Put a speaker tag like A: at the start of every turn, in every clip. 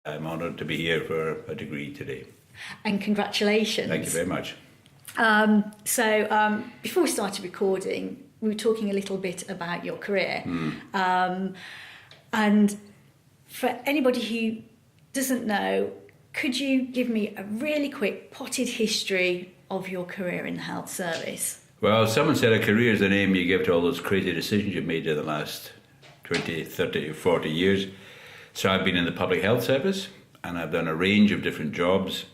A: I'm honoured to be here for a degree today.
B: And congratulations.
A: Thank you very much.
B: Before we started recording, we were talking a little bit about your career. And for anybody who doesn't know, could you give me a really quick potted history of your career in the health service?
A: Well, someone said a career is the name you give to all those crazy decisions you've made in the last 20, 30, 40 years. So I've been in the public health service and I've done a range of different jobs.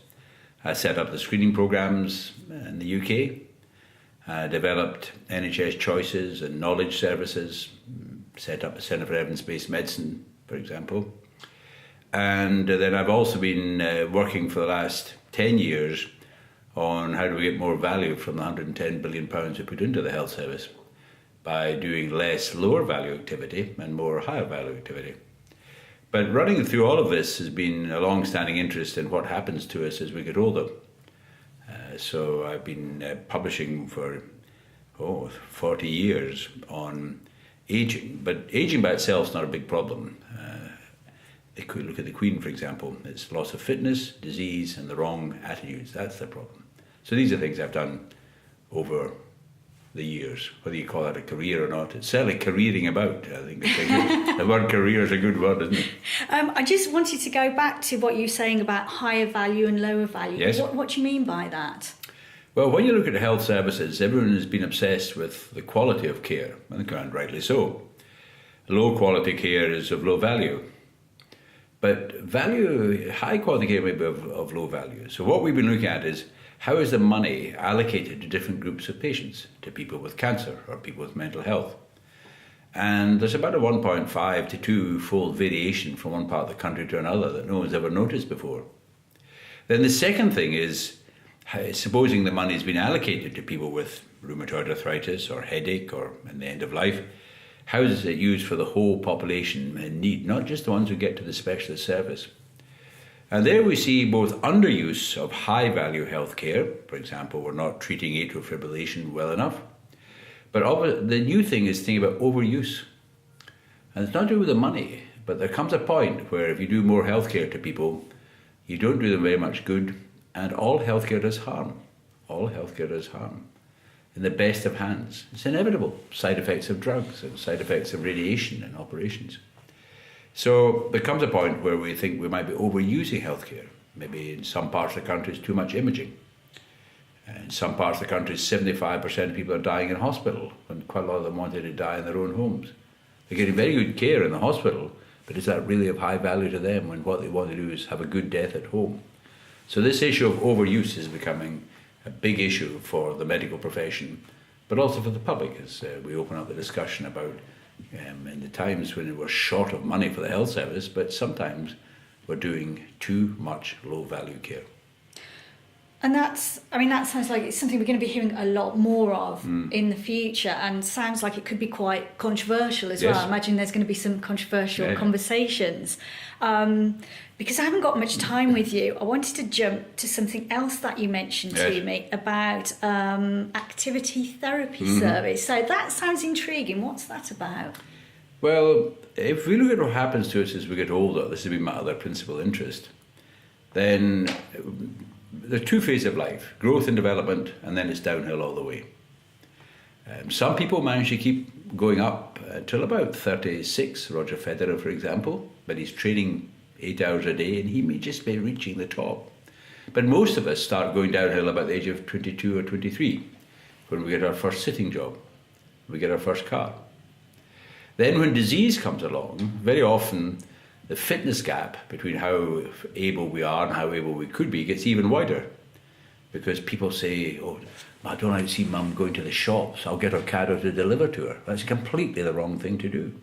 A: I set up the screening programmes in the UK. I developed NHS choices and knowledge services, set up a Centre for Evidence-Based Medicine, for example. And then I've also been working for the last 10 years on how do we get more value from the £110 billion we put into the health service by doing less lower value activity and more higher value activity. But running through all of this has been a long-standing interest in what happens to us as we get older. So I've been publishing for 40 years on ageing, but ageing by itself is not a big problem. Look at the Queen, for example. It's loss of fitness, disease, and the wrong attitudes. That's the problem. So these are things I've done over the years, whether you call that a career or not. It's certainly careering about. I think the word career is a good word, isn't it?
B: I just wanted to go back to what you were saying about higher value and lower value.
A: Yes.
B: What do you mean by that?
A: Well, when you look at health services, everyone has been obsessed with the quality of care, and rightly so. Low quality care is of low value. But high quality care may be of low value. So what we've been looking at is how is the money allocated to different groups of patients, to people with cancer or people with mental health. And there's about a 1.5 to 2-fold variation from one part of the country to another that no one's ever noticed before. Then the second thing is, supposing the money's been allocated to people with rheumatoid arthritis or headache or in the end of life, how is it used for the whole population in need, not just the ones who get to the specialist service? And there we see both underuse of high-value healthcare. For example, we're not treating atrial fibrillation well enough. But the new thing is thinking about overuse. And it's not to do with the money, but there comes a point where if you do more healthcare to people, you don't do them very much good, and all healthcare does harm. All healthcare does harm. In the best of hands. It's inevitable. Side effects of drugs and side effects of radiation and operations. So there comes a point where we think we might be overusing healthcare. Maybe in some parts of the country it's too much imaging. In some parts of the country 75% of people are dying in hospital when quite a lot of them wanted to die in their own homes. They're getting very good care in the hospital, but is that really of high value to them when what they want to do is have a good death at home? So this issue of overuse is becoming a big issue for the medical profession, but also for the public as we open up the discussion about in the times when we're short of money for the health service, but sometimes we're doing too much low-value care.
B: And that sounds like it's something we're going to be hearing a lot more of in the future, and sounds like it could be quite controversial as well. I imagine there's going to be some controversial conversations. Because I haven't got much time with you, I wanted to jump to something else that you mentioned to me about activity therapy service. So that sounds intriguing. What's that about?
A: Well, if we look at what happens to us as we get older, this has been my other principal interest, then there are two phases of life, growth and development, and then it's downhill all the way. Some people manage to keep going up till about 36, Roger Federer, for example, but he's training 8 hours a day and he may just be reaching the top. But most of us start going downhill about the age of 22 or 23, when we get our first sitting job, we get our first car. Then when disease comes along, very often the fitness gap between how able we are and how able we could be gets even wider. Because people say, oh, I don't like to see mum going to the shops, I'll get her caddo to deliver to her. That's completely the wrong thing to do.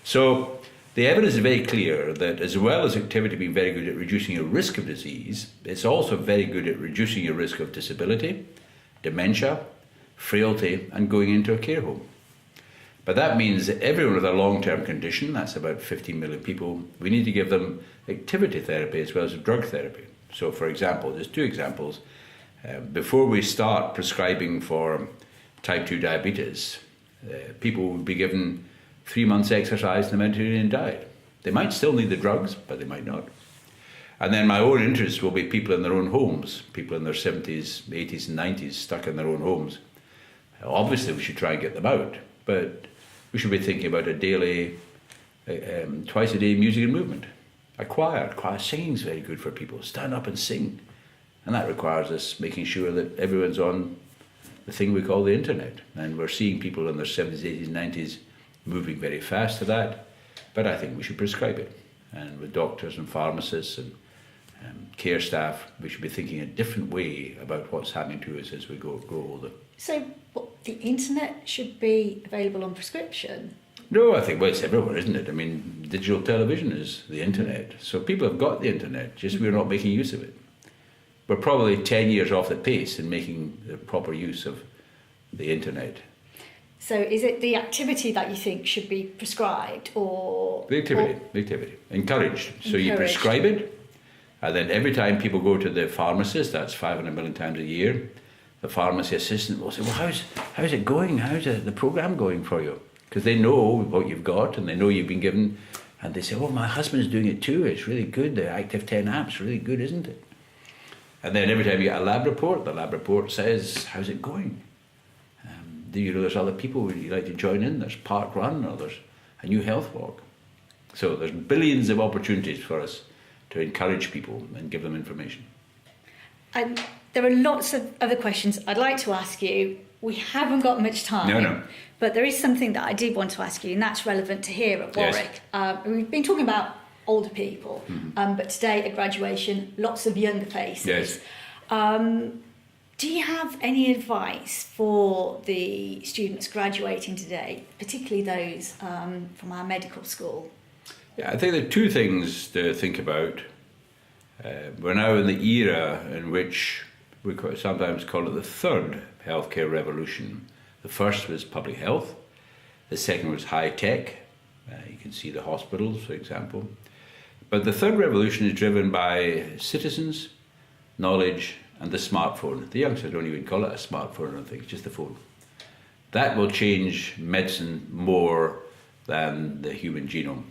A: So the evidence is very clear that as well as activity being very good at reducing your risk of disease, it's also very good at reducing your risk of disability, dementia, frailty, and going into a care home. But that means that everyone with a long-term condition, that's about 15 million people, we need to give them activity therapy as well as drug therapy. So for example, there's two examples. Before we start prescribing for type 2 diabetes, people will be given 3 months exercise in the Mediterranean diet. They might still need the drugs, but they might not. And then my own interest will be people in their own homes, people in their 70s, 80s and 90s stuck in their own homes. Obviously we should try and get them out, but we should be thinking about a daily, twice a day music and movement. A choir singing is very good for people. Stand up and sing. And that requires us making sure that everyone's on the thing we call the internet. And we're seeing people in their 70s, 80s, 90s moving very fast to that. But I think we should prescribe it. And with doctors and pharmacists and care staff, we should be thinking a different way about what's happening to us as we grow older.
B: So the internet should be available on prescription?
A: No, I think, well, it's everywhere, isn't it? I mean, digital television is the internet. So people have got the internet, just we're not making use of it. We're probably 10 years off the pace in making the proper use of the internet.
B: So is it the activity that you think should be prescribed, or...
A: The activity. Encouraged. So you prescribe it, and then every time people go to the pharmacist, that's 500 million times a year, the pharmacy assistant will say, well, how's it going? How's the program going for you? Because they know what you've got, and they know you've been given, and they say, oh, my husband's doing it too, it's really good, the Active 10 app's really good, isn't it? And then every time you get a lab report, the lab report says, how's it going? Do you know there's other people you'd like to join in? There's Park Run, or there's a new health walk. So there's billions of opportunities for us to encourage people and give them information.
B: And there are lots of other questions I'd like to ask you. We haven't got much time.
A: No.
B: But there is something that I did want to ask you, and that's relevant to here at Warwick.
A: Yes.
B: We've been talking about older people, but today at graduation, lots of younger faces.
A: Yes.
B: Do you have any advice for the students graduating today, particularly those from our medical school?
A: Yeah, I think there are two things to think about. We're now in the era in which we sometimes call it the third healthcare revolution. The first was public health. The second was high tech. You can see the hospitals, for example. But the third revolution is driven by citizens, knowledge, and the smartphone. The youngsters don't even call it a smartphone, I don't think, it's just the phone. That will change medicine more than the human genome.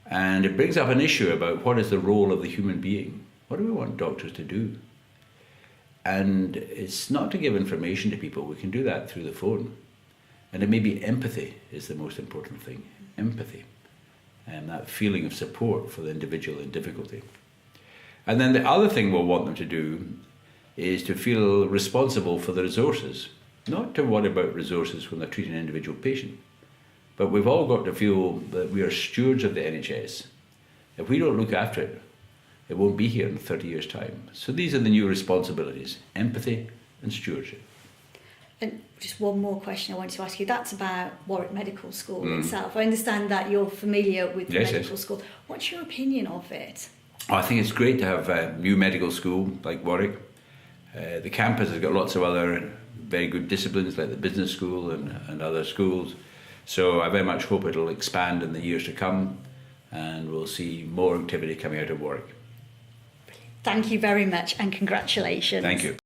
A: And it brings up an issue about what is the role of the human being. What do we want doctors to do? And it's not to give information to people, we can do that through the phone. And it may be empathy is the most important thing, empathy. And that feeling of support for the individual in difficulty. And then the other thing we'll want them to do is to feel responsible for the resources, not to worry about resources when they're treating an individual patient, but we've all got to feel that we are stewards of the NHS. If we don't look after it, it won't be here in 30 years' time. So these are the new responsibilities, empathy and stewardship.
B: And just one more question I wanted to ask you. That's about Warwick Medical School itself. I understand that you're familiar with the medical school. What's your opinion of it?
A: I think it's great to have a new medical school like Warwick. The campus has got lots of other very good disciplines like the business school and other schools. So I very much hope it'll expand in the years to come and we'll see more activity coming out of Warwick.
B: Thank you very much and congratulations.
A: Thank you.